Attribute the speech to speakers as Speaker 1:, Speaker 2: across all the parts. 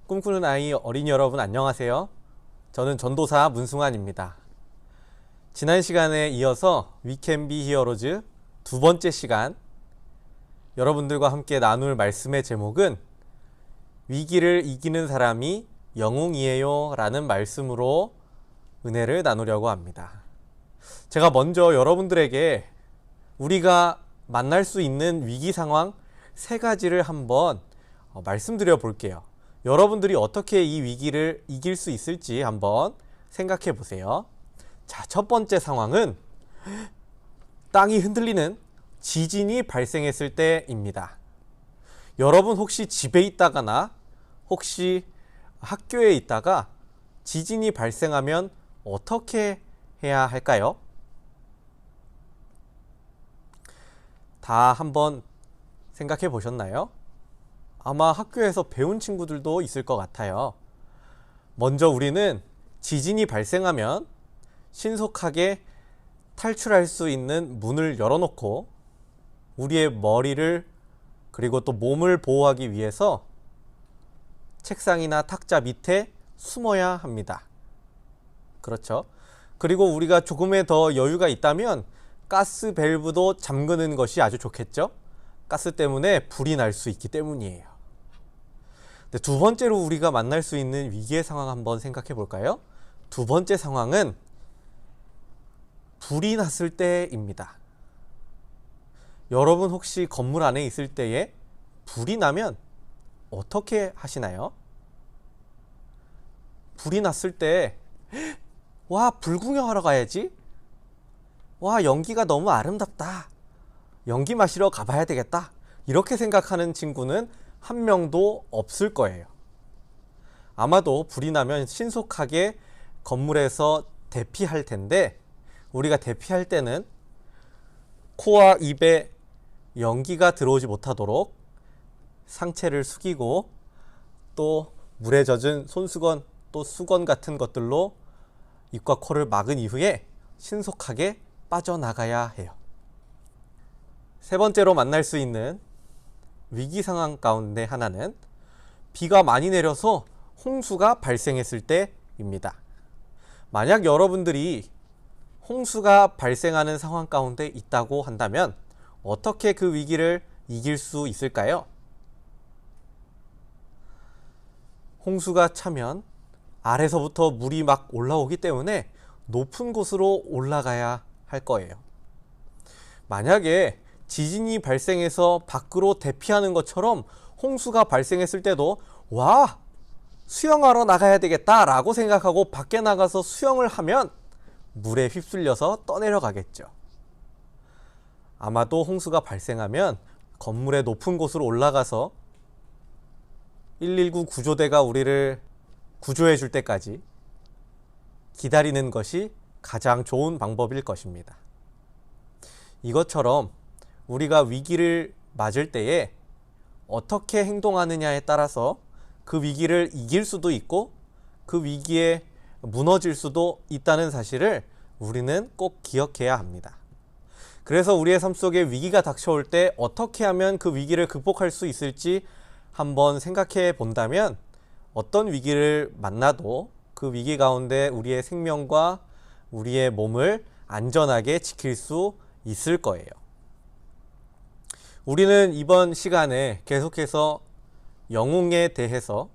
Speaker 1: 꿈꾸는 아이 어린이 여러분 안녕하세요. 저는 전도사 문승환입니다. 지난 시간에 이어서 We Can Be Heroes 두 번째 시간, 여러분들과 함께 나눌 말씀의 제목은 위기를 이기는 사람이 영웅이에요 라는 말씀으로 은혜를 나누려고 합니다. 제가 먼저 여러분들에게 우리가 만날 수 있는 위기 상황 세 가지를 한번 말씀드려 볼게요. 여러분들이 어떻게 이 위기를 이길 수 있을지 한번 생각해 보세요. 자, 첫 번째 상황은 땅이 흔들리는 지진이 발생했을 때입니다. 여러분 혹시 집에 있다가나 혹시 학교에 있다가 지진이 발생하면 어떻게 해야 할까요? 다 한번 생각해 보셨나요? 아마 학교에서 배운 친구들도 있을 것 같아요. 먼저 우리는 지진이 발생하면 신속하게 탈출할 수 있는 문을 열어놓고 우리의 머리를 그리고 또 몸을 보호하기 위해서 책상이나 탁자 밑에 숨어야 합니다. 그렇죠? 그리고 우리가 조금의 더 여유가 있다면 가스 밸브도 잠그는 것이 아주 좋겠죠? 가스 때문에 불이 날 수 있기 때문이에요. 두 번째로 우리가 만날 수 있는 위기의 상황 한번 생각해 볼까요? 두 번째 상황은 불이 났을 때입니다. 여러분 혹시 건물 안에 있을 때에 불이 나면 어떻게 하시나요? 불이 났을 때 와, 불 구경하러 가야지. 와, 연기가 너무 아름답다. 연기 마시러 가봐야 되겠다. 이렇게 생각하는 친구는 한 명도 없을 거예요. 아마도 불이 나면 신속하게 건물에서 대피할 텐데, 우리가 대피할 때는 코와 입에 연기가 들어오지 못하도록 상체를 숙이고 또 물에 젖은 손수건 또 수건 같은 것들로 입과 코를 막은 이후에 신속하게 빠져나가야 해요. 세 번째로 만날 수 있는 위기 상황 가운데 하나는 비가 많이 내려서 홍수가 발생했을 때입니다. 만약 여러분들이 홍수가 발생하는 상황 가운데 있다고 한다면 어떻게 그 위기를 이길 수 있을까요? 홍수가 차면 아래서부터 물이 막 올라오기 때문에 높은 곳으로 올라가야 할 거예요. 만약에 지진이 발생해서 밖으로 대피하는 것처럼 홍수가 발생했을 때도 와, 수영하러 나가야 되겠다 라고 생각하고 밖에 나가서 수영을 하면 물에 휩쓸려서 떠내려 가겠죠. 아마도 홍수가 발생하면 건물의 높은 곳으로 올라가서 119 구조대가 우리를 구조해 줄 때까지 기다리는 것이 가장 좋은 방법일 것입니다. 이것처럼 우리가 위기를 맞을 때에 어떻게 행동하느냐에 따라서 그 위기를 이길 수도 있고 그 위기에 무너질 수도 있다는 사실을 우리는 꼭 기억해야 합니다. 그래서 우리의 삶 속에 위기가 닥쳐올 때 어떻게 하면 그 위기를 극복할 수 있을지 한번 생각해 본다면 어떤 위기를 만나도 그 위기 가운데 우리의 생명과 우리의 몸을 안전하게 지킬 수 있을 거예요. 우리는 이번 시간에 계속해서 영웅에 대해서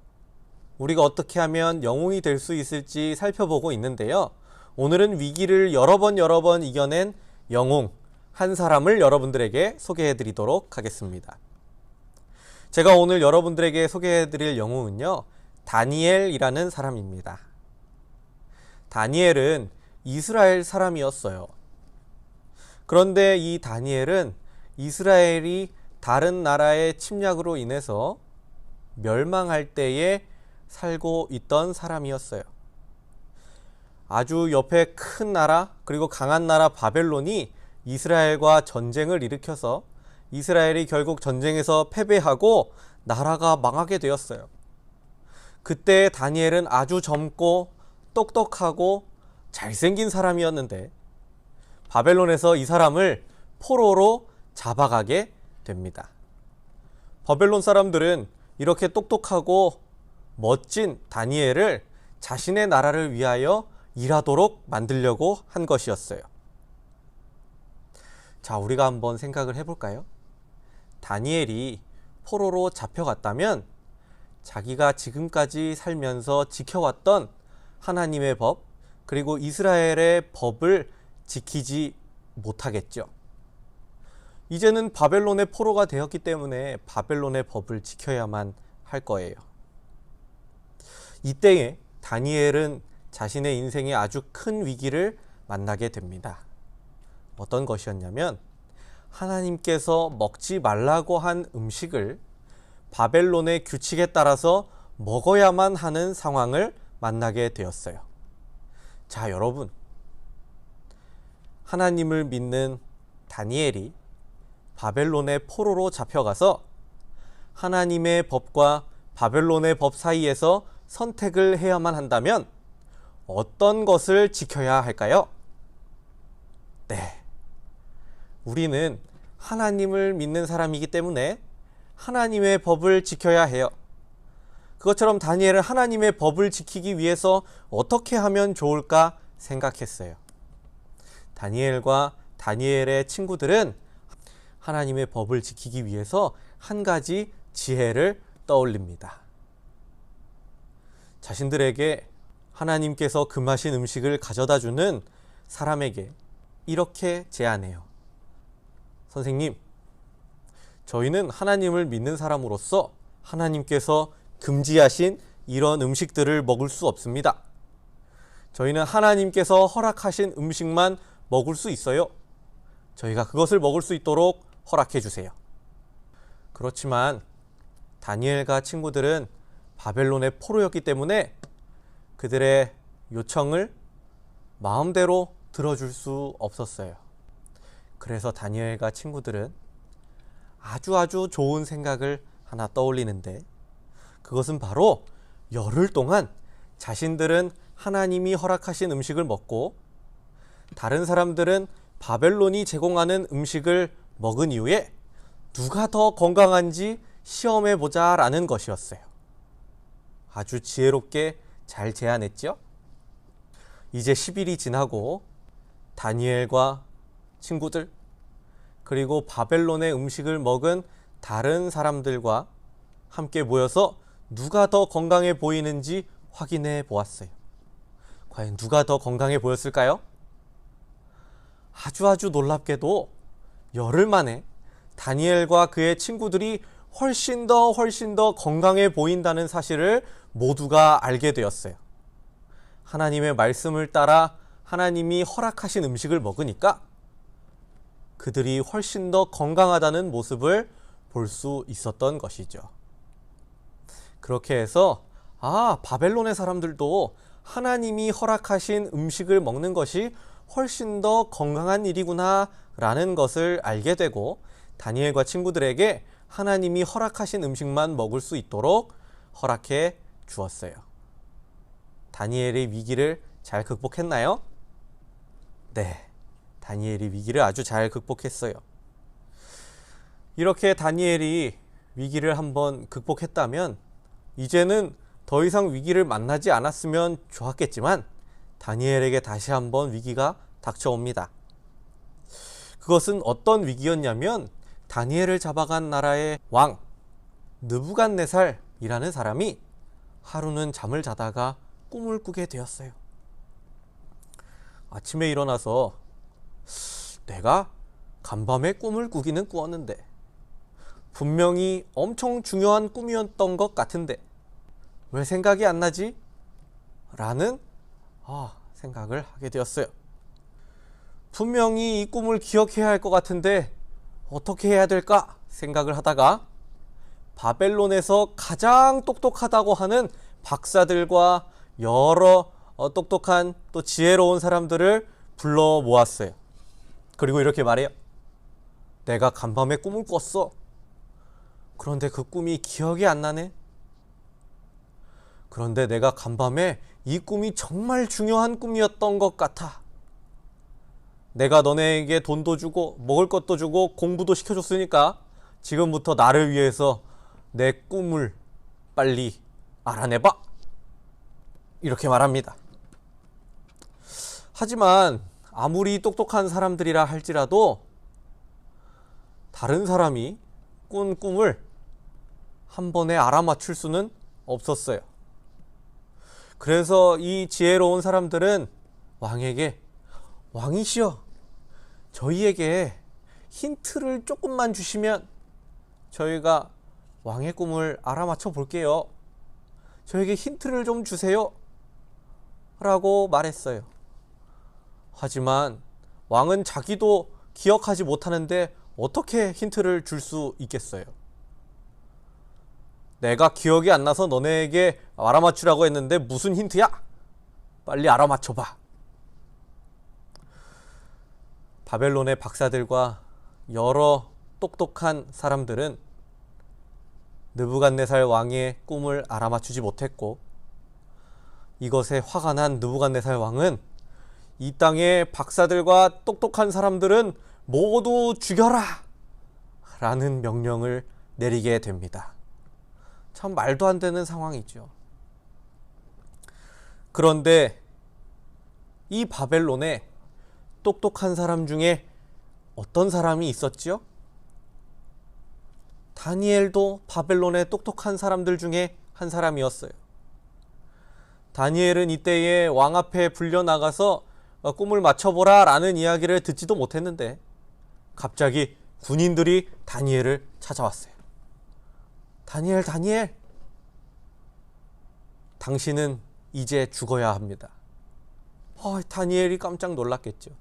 Speaker 1: 우리가 어떻게 하면 영웅이 될 수 있을지 살펴보고 있는데요. 오늘은 위기를 여러 번 이겨낸 영웅 한 사람을 여러분들에게 소개해 드리도록 하겠습니다. 제가 오늘 여러분들에게 소개해 드릴 영웅은요, 다니엘이라는 사람입니다. 다니엘은 이스라엘 사람이었어요. 그런데 이 다니엘은 이스라엘이 다른 나라의 침략으로 인해서 멸망할 때에 살고 있던 사람이었어요. 아주 옆에 큰 나라 그리고 강한 나라 바벨론이 이스라엘과 전쟁을 일으켜서 이스라엘이 결국 전쟁에서 패배하고 나라가 망하게 되었어요. 그때 다니엘은 아주 젊고 똑똑하고 잘생긴 사람이었는데 바벨론에서 이 사람을 포로로 잡아가게 됩니다. 바벨론 사람들은 이렇게 똑똑하고 멋진 다니엘을 자신의 나라를 위하여 일하도록 만들려고 한 것이었어요. 자, 우리가 한번 생각을 해볼까요? 다니엘이 포로로 잡혀갔다면 자기가 지금까지 살면서 지켜왔던 하나님의 법, 그리고 이스라엘의 법을 지키지 못하겠죠. 이제는 바벨론의 포로가 되었기 때문에 바벨론의 법을 지켜야만 할 거예요. 이때에 다니엘은 자신의 인생에 아주 큰 위기를 만나게 됩니다. 어떤 것이었냐면 하나님께서 먹지 말라고 한 음식을 바벨론의 규칙에 따라서 먹어야만 하는 상황을 만나게 되었어요. 자, 여러분, 하나님을 믿는 다니엘이 바벨론의 포로로 잡혀가서 하나님의 법과 바벨론의 법 사이에서 선택을 해야만 한다면 어떤 것을 지켜야 할까요? 네, 우리는 하나님을 믿는 사람이기 때문에 하나님의 법을 지켜야 해요. 그것처럼 다니엘은 하나님의 법을 지키기 위해서 어떻게 하면 좋을까 생각했어요. 다니엘과 다니엘의 친구들은 하나님의 법을 지키기 위해서 한 가지 지혜를 떠올립니다. 자신들에게 하나님께서 금하신 음식을 가져다 주는 사람에게 이렇게 제안해요. 선생님, 저희는 하나님을 믿는 사람으로서 하나님께서 금지하신 이런 음식들을 먹을 수 없습니다. 저희는 하나님께서 허락하신 음식만 먹을 수 있어요. 저희가 그것을 먹을 수 있도록 허락해 주세요. 그렇지만 다니엘과 친구들은 바벨론의 포로였기 때문에 그들의 요청을 마음대로 들어줄 수 없었어요. 그래서 다니엘과 친구들은 아주 좋은 생각을 하나 떠올리는데, 그것은 바로 열흘 동안 자신들은 하나님이 허락하신 음식을 먹고 다른 사람들은 바벨론이 제공하는 음식을 먹은 이후에 누가 더 건강한지 시험해 보자라는 것이었어요. 아주 지혜롭게 잘 제안했죠? 이제 10일이 지나고 다니엘과 친구들, 그리고 바벨론의 음식을 먹은 다른 사람들과 함께 모여서 누가 더 건강해 보이는지 확인해 보았어요. 과연 누가 더 건강해 보였을까요? 아주 놀랍게도 열흘 만에 다니엘과 그의 친구들이 훨씬 더 건강해 보인다는 사실을 모두가 알게 되었어요. 하나님의 말씀을 따라 하나님이 허락하신 음식을 먹으니까 그들이 훨씬 더 건강하다는 모습을 볼 수 있었던 것이죠. 그렇게 해서 바벨론의 사람들도 하나님이 허락하신 음식을 먹는 것이 훨씬 더 건강한 일이구나 라는 것을 알게 되고 다니엘과 친구들에게 하나님이 허락하신 음식만 먹을 수 있도록 허락해 주었어요. 다니엘의 위기를 잘 극복했나요? 네, 다니엘이 위기를 아주 잘 극복했어요. 이렇게 다니엘이 위기를 한번 극복했다면 이제는 더 이상 위기를 만나지 않았으면 좋았겠지만 다니엘에게 다시 한번 위기가 닥쳐옵니다. 그것은 어떤 위기였냐면 다니엘을 잡아간 나라의 왕 느부갓네살이라는 사람이 하루는 잠을 자다가 꿈을 꾸게 되었어요. 아침에 일어나서 내가 간밤에 꿈을 꾸기는 꾸었는데 분명히 엄청 중요한 꿈이었던 것 같은데 왜 생각이 안 나지? 라는 생각을 하게 되었어요. 분명히 이 꿈을 기억해야 할 것 같은데 어떻게 해야 될까 생각을 하다가 바벨론에서 가장 똑똑하다고 하는 박사들과 여러 똑똑한 또 지혜로운 사람들을 불러 모았어요. 그리고 이렇게 말해요. 내가 간밤에 꿈을 꿨어. 그런데 그 꿈이 기억이 안 나네. 그런데 내가 간밤에 이 꿈이 정말 중요한 꿈이었던 것 같아. 내가 너네에게 돈도 주고 먹을 것도 주고 공부도 시켜줬으니까 지금부터 나를 위해서 내 꿈을 빨리 알아내봐. 이렇게 말합니다. 하지만 아무리 똑똑한 사람들이라 할지라도 다른 사람이 꾼 꿈을 한 번에 알아맞힐 수는 없었어요. 그래서 이 지혜로운 사람들은 왕에게, 왕이시여, 저희에게 힌트를 조금만 주시면 저희가 왕의 꿈을 알아맞혀 볼게요. 저에게 힌트를 좀 주세요. 라고 말했어요. 하지만 왕은 자기도 기억하지 못하는데 어떻게 힌트를 줄 수 있겠어요? 내가 기억이 안 나서 너네에게 알아맞추라고 했는데 무슨 힌트야? 빨리 알아맞혀봐. 바벨론의 박사들과 여러 똑똑한 사람들은 느부갓네살 왕의 꿈을 알아맞추지 못했고, 이것에 화가 난 느부갓네살 왕은 이 땅의 박사들과 똑똑한 사람들은 모두 죽여라! 라는 명령을 내리게 됩니다. 참 말도 안 되는 상황이죠. 그런데 이 바벨론에 똑똑한 사람 중에 어떤 사람이 있었지요? 다니엘도 바벨론의 똑똑한 사람들 중에 한 사람이었어요. 다니엘은 이때에 왕 앞에 불려나가서 꿈을 맞춰보라 라는 이야기를 듣지도 못했는데 갑자기 군인들이 다니엘을 찾아왔어요. 다니엘, 다니엘, 당신은 이제 죽어야 합니다. 다니엘이 깜짝 놀랐겠죠.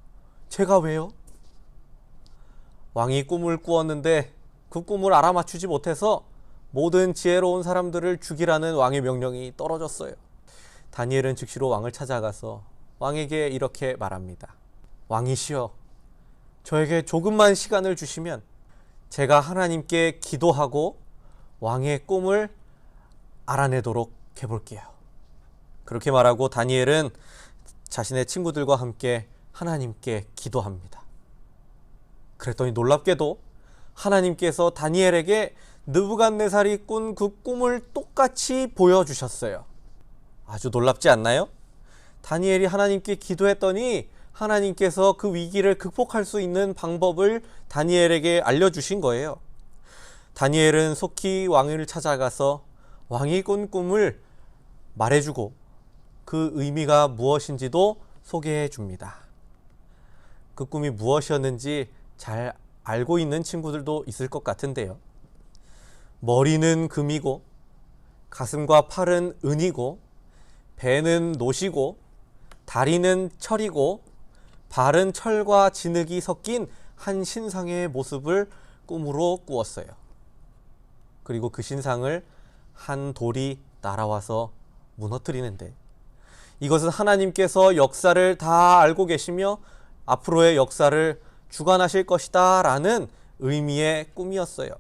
Speaker 1: 제가 왜요? 왕이 꿈을 꾸었는데 그 꿈을 알아맞추지 못해서 모든 지혜로운 사람들을 죽이라는 왕의 명령이 떨어졌어요. 다니엘은 즉시로 왕을 찾아가서 왕에게 이렇게 말합니다. 왕이시여, 저에게 조금만 시간을 주시면 제가 하나님께 기도하고 왕의 꿈을 알아내도록 해볼게요. 그렇게 말하고 다니엘은 자신의 친구들과 함께 하나님께 기도합니다. 그랬더니 놀랍게도 하나님께서 다니엘에게 느부갓네살이 꾼 그 꿈을 똑같이 보여주셨어요. 아주 놀랍지 않나요? 다니엘이 하나님께 기도했더니 하나님께서 그 위기를 극복할 수 있는 방법을 다니엘에게 알려주신 거예요. 다니엘은 속히 왕을 찾아가서 왕이 꾼 꿈을 말해주고 그 의미가 무엇인지도 소개해 줍니다. 그 꿈이 무엇이었는지 잘 알고 있는 친구들도 있을 것 같은데요. 머리는 금이고 가슴과 팔은 은이고 배는 노시고 다리는 철이고 발은 철과 진흙이 섞인 한 신상의 모습을 꿈으로 꾸었어요. 그리고 그 신상을 한 돌이 날아와서 무너뜨리는데, 이것은 하나님께서 역사를 다 알고 계시며 앞으로의 역사를 주관하실 것이다 라는 의미의 꿈이었어요.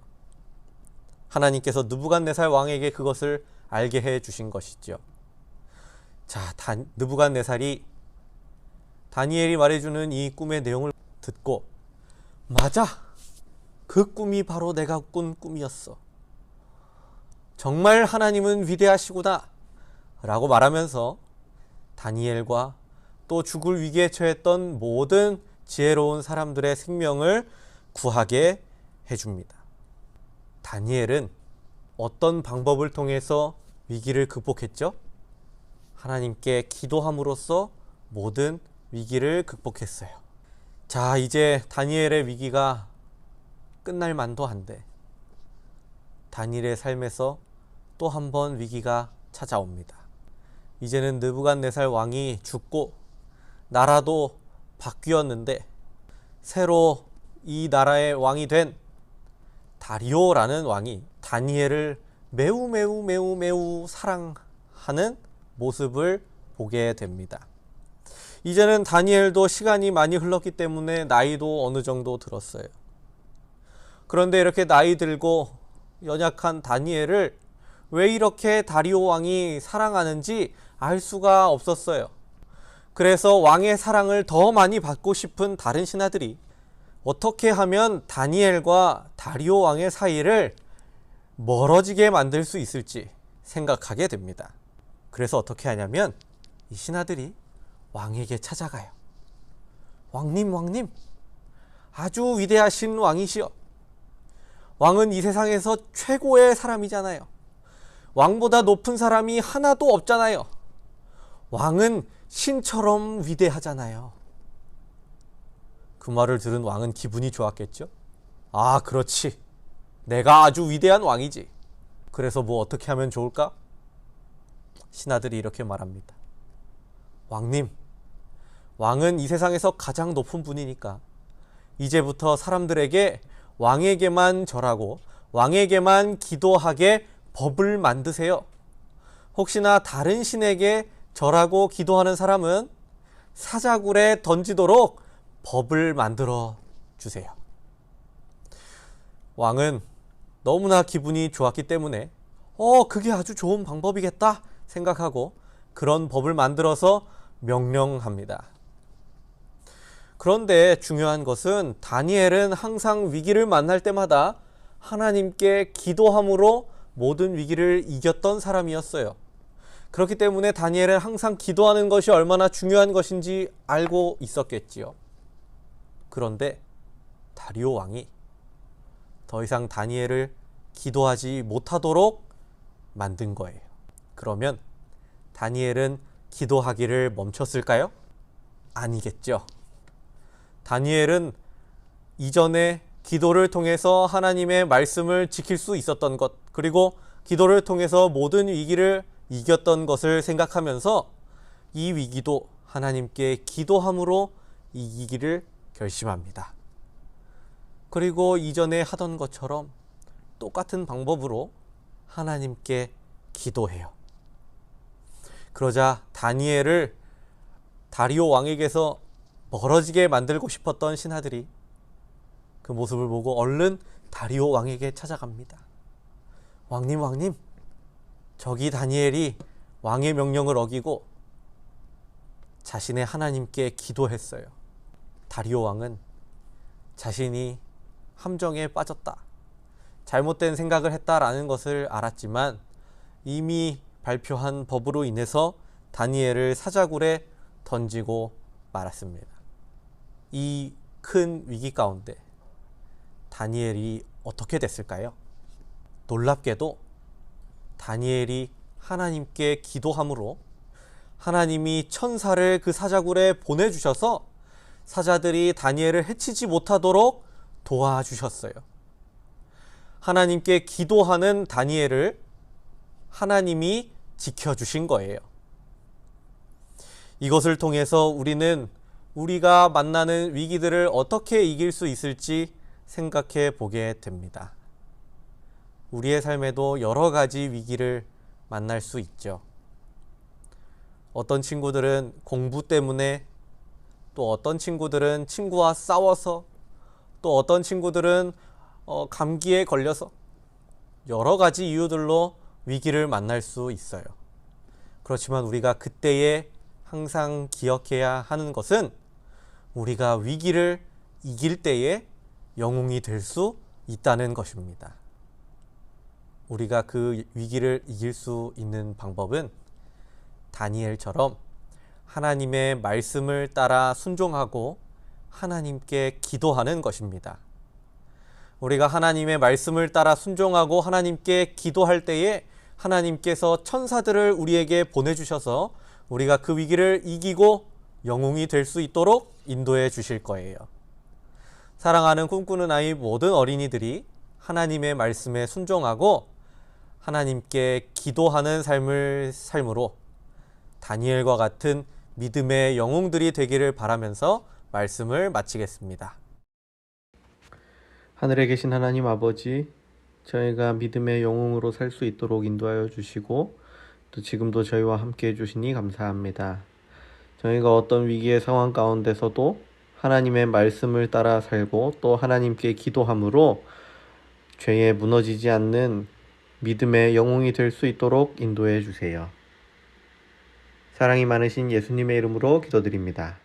Speaker 1: 하나님께서 느부갓네살 왕에게 그것을 알게 해 주신 것이죠. 자, 느부갓네살이 다니엘이 말해주는 이 꿈의 내용을 듣고, 맞아! 그 꿈이 바로 내가 꾼 꿈이었어. 정말 하나님은 위대하시구나! 라고 말하면서 다니엘과 또 죽을 위기에 처했던 모든 지혜로운 사람들의 생명을 구하게 해줍니다. 다니엘은 어떤 방법을 통해서 위기를 극복했죠? 하나님께 기도함으로써 모든 위기를 극복했어요. 자, 이제 다니엘의 위기가 끝날 만도 한데 다니엘의 삶에서 또 한 번 위기가 찾아옵니다. 이제는 느부갓네살 왕이 죽고 나라도 바뀌었는데 새로 이 나라의 왕이 된 다리오라는 왕이 다니엘을 매우 사랑하는 모습을 보게 됩니다. 이제는 다니엘도 시간이 많이 흘렀기 때문에 나이도 어느 정도 들었어요. 그런데 이렇게 나이 들고 연약한 다니엘을 왜 이렇게 다리오 왕이 사랑하는지 알 수가 없었어요. 그래서 왕의 사랑을 더 많이 받고 싶은 다른 신하들이 어떻게 하면 다니엘과 다리오 왕의 사이를 멀어지게 만들 수 있을지 생각하게 됩니다. 그래서 어떻게 하냐면 이 신하들이 왕에게 찾아가요. 왕님, 왕님, 아주 위대하신 왕이시여. 왕은 이 세상에서 최고의 사람이잖아요. 왕보다 높은 사람이 하나도 없잖아요. 왕은 신처럼 위대하잖아요. 그 말을 들은 왕은 기분이 좋았겠죠? 아, 그렇지. 내가 아주 위대한 왕이지. 그래서 뭐 어떻게 하면 좋을까? 신하들이 이렇게 말합니다. 왕님, 왕은 이 세상에서 가장 높은 분이니까 이제부터 사람들에게 왕에게만 절하고 왕에게만 기도하게 법을 만드세요. 혹시나 다른 신에게 절하고 기도하는 사람은 사자굴에 던지도록 법을 만들어 주세요. 왕은 너무나 기분이 좋았기 때문에 그게 아주 좋은 방법이겠다 생각하고 그런 법을 만들어서 명령합니다. 그런데 중요한 것은 다니엘은 항상 위기를 만날 때마다 하나님께 기도함으로 모든 위기를 이겼던 사람이었어요. 그렇기 때문에 다니엘은 항상 기도하는 것이 얼마나 중요한 것인지 알고 있었겠지요. 그런데 다리오 왕이 더 이상 다니엘을 기도하지 못하도록 만든 거예요. 그러면 다니엘은 기도하기를 멈췄을까요? 아니겠죠. 다니엘은 이전에 기도를 통해서 하나님의 말씀을 지킬 수 있었던 것, 그리고 기도를 통해서 모든 위기를 이겼던 것을 생각하면서 이 위기도 하나님께 기도함으로 이기기를 결심합니다. 그리고 이전에 하던 것처럼 똑같은 방법으로 하나님께 기도해요. 그러자 다니엘을 다리오 왕에게서 멀어지게 만들고 싶었던 신하들이 그 모습을 보고 얼른 다리오 왕에게 찾아갑니다. 왕님, 왕님, 저기 다니엘이 왕의 명령을 어기고 자신의 하나님께 기도했어요. 다리오 왕은 자신이 함정에 빠졌다, 잘못된 생각을 했다라는 것을 알았지만 이미 발표한 법으로 인해서 다니엘을 사자굴에 던지고 말았습니다. 이 큰 위기 가운데 다니엘이 어떻게 됐을까요? 놀랍게도 다니엘이 하나님께 기도함으로 하나님이 천사를 그 사자굴에 보내주셔서 사자들이 다니엘을 해치지 못하도록 도와주셨어요. 하나님께 기도하는 다니엘을 하나님이 지켜주신 거예요. 이것을 통해서 우리는 우리가 만나는 위기들을 어떻게 이길 수 있을지 생각해 보게 됩니다. 우리의 삶에도 여러 가지 위기를 만날 수 있죠. 어떤 친구들은 공부 때문에, 또 어떤 친구들은 친구와 싸워서, 또 어떤 친구들은 감기에 걸려서 여러 가지 이유들로 위기를 만날 수 있어요. 그렇지만 우리가 그때에 항상 기억해야 하는 것은 우리가 위기를 이길 때에 영웅이 될 수 있다는 것입니다. 우리가 그 위기를 이길 수 있는 방법은 다니엘처럼 하나님의 말씀을 따라 순종하고 하나님께 기도하는 것입니다. 우리가 하나님의 말씀을 따라 순종하고 하나님께 기도할 때에 하나님께서 천사들을 우리에게 보내주셔서 우리가 그 위기를 이기고 영웅이 될 수 있도록 인도해 주실 거예요. 사랑하는 꿈꾸는 아이 모든 어린이들이 하나님의 말씀에 순종하고 하나님께 기도하는 삶으로 다니엘과 같은 믿음의 영웅들이 되기를 바라면서 말씀을 마치겠습니다.
Speaker 2: 하늘에 계신 하나님 아버지, 저희가 믿음의 영웅으로 살 수 있도록 인도하여 주시고 또 지금도 저희와 함께 해주시니 감사합니다. 저희가 어떤 위기의 상황 가운데서도 하나님의 말씀을 따라 살고 또 하나님께 기도함으로 죄에 무너지지 않는 믿음의 영웅이 될 수 있도록 인도해 주세요. 사랑이 많으신 예수님의 이름으로 기도드립니다.